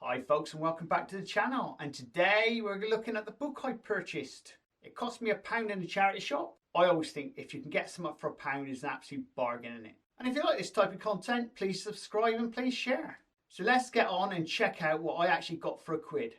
Hi folks, and welcome back to the channel. And today we're looking at the book I purchased. It cost me £1 in the charity shop. I always think if you can get something for £1, there's an absolute bargain in it. And if you like this type of content, please subscribe and please share. So let's get on and check out what I actually got for £1, and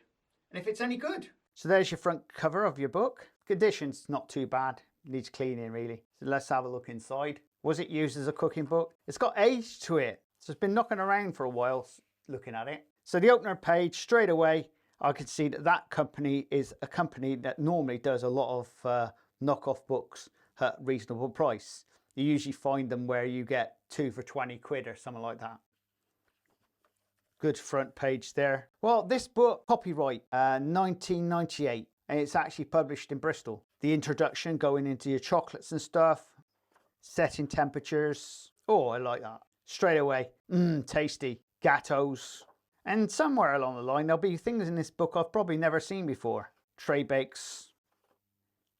if it's any good. So there's your front cover of your book. Condition's not too bad, needs cleaning really. So let's have a look inside. Was it used as a cooking book? It's got age to it, so it's been knocking around for a while looking at it. So the opener page, straight away, I could see that that company is a company that normally does a lot of knockoff books at reasonable price. You usually find them where you get 2 for 20 quid or something like that. Good front page there. Well, this book, copyright 1998, and it's actually published in Bristol. The introduction going into your chocolates and stuff, setting temperatures. Oh, I like that. Straight away, tasty. Gatos. And somewhere along the line, there'll be things in this book I've probably never seen before. Tray bakes.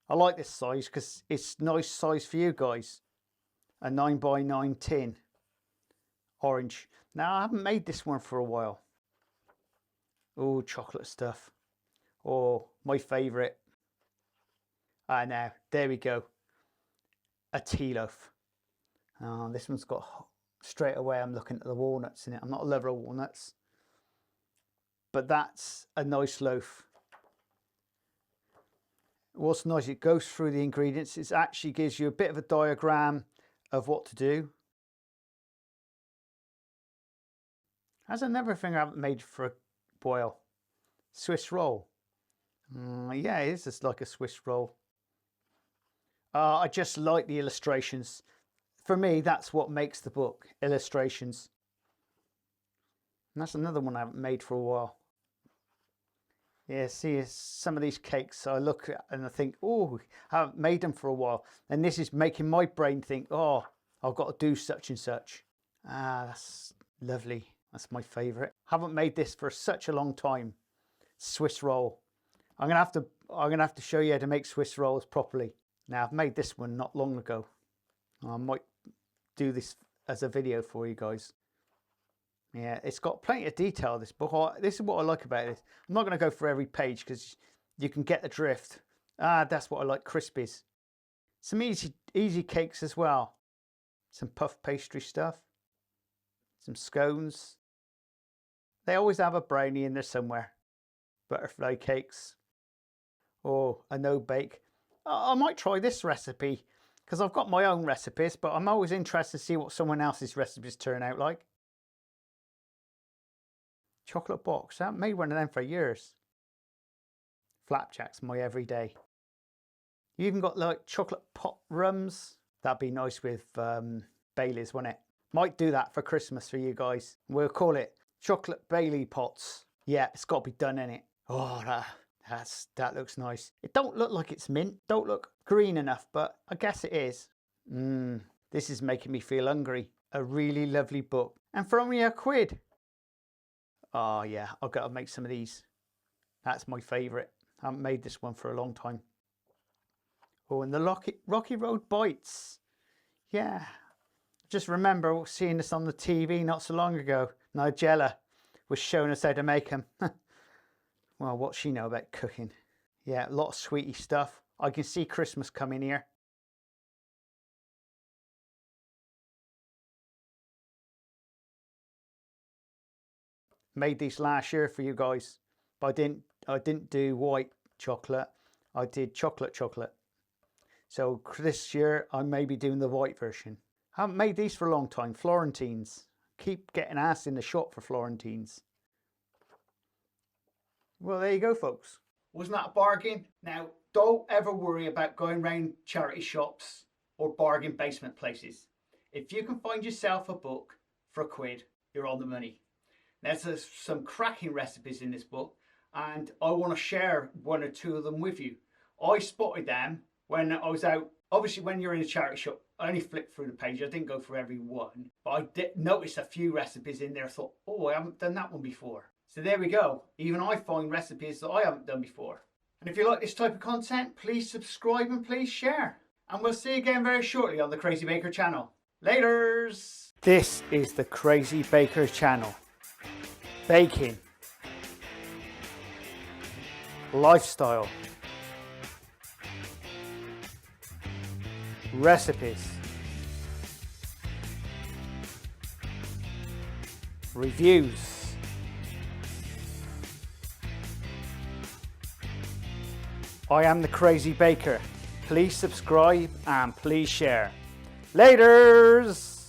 I like this size because it's nice size for you guys. A 9x9 tin. Orange. Now, I haven't made this one for a while. Oh, chocolate stuff. Oh, my favourite. Now, there we go. A tea loaf. Oh, this one's got, straight away I'm looking at the walnuts in it. I'm not a lover of walnuts. But that's a nice loaf. What's nice, it goes through the ingredients. It actually gives you a bit of a diagram of what to do. That's another thing I haven't made for a while. Swiss roll. Yeah, it is just like a Swiss roll. I just like the illustrations. For me, that's what makes the book, illustrations. And that's another one I haven't made for a while. Yeah, see, some of these cakes I look at and I think, oh, I haven't made them for a while. And this is making my brain think, oh, I've got to do such and such. Ah, that's lovely. That's my favourite. Haven't made this for such a long time. Swiss roll. I'm gonna have to show you how to make Swiss rolls properly. Now, I've made this one not long ago. I might do this as a video for you guys. Yeah, it's got plenty of detail, this book. This is what I like about it. I'm not going to go for every page because you can get the drift. That's what I like, crispies. Some easy cakes as well. Some puff pastry stuff. Some scones. They always have a brownie in there somewhere. Butterfly cakes. Or a no-bake. I might try this recipe because I've got my own recipes, but I'm always interested to see what someone else's recipes turn out like. Chocolate box. I haven't made one of them for years. Flapjacks, my everyday. You even got like chocolate pot rums. That'd be nice with Baileys, wouldn't it? Might do that for Christmas for you guys. We'll call it chocolate Bailey pots. Yeah, it's got to be done in it. Oh, that looks nice. It don't look like it's mint. Don't look green enough, but I guess it is. This is making me feel hungry. A really lovely book. And for only £1. Oh yeah, I've got to make some of these. That's my favourite. I haven't made this one for a long time. Oh, and the Rocky Road Bites. Yeah. Just remember seeing this on the TV not so long ago. Nigella was showing us how to make them. Well, what's she know about cooking? Yeah, a lot of sweetie stuff. I can see Christmas coming here. Made these last year for you guys, but I didn't do white chocolate. I did chocolate. So this year I may be doing the white version. I haven't made these for a long time. Florentines. Keep getting asked in the shop for Florentines. Well, there you go, folks. Wasn't that a bargain? Now, don't ever worry about going around charity shops or bargain basement places. If you can find yourself a book for £1, you're on the money. There's some cracking recipes in this book, and I want to share 1 or 2 of them with you. I spotted them when I was out. Obviously, when you're in a charity shop, I only flipped through the page. I didn't go for every one, but I did notice a few recipes in there. I thought, oh, I haven't done that one before. So there we go. Even I find recipes that I haven't done before. And if you like this type of content, please subscribe and please share. And we'll see you again very shortly on the Crazy Baker channel. Laters! This is the Crazy Baker channel. Baking lifestyle, recipes, reviews, I am the Crazy Baker. Please subscribe and please share. Laters!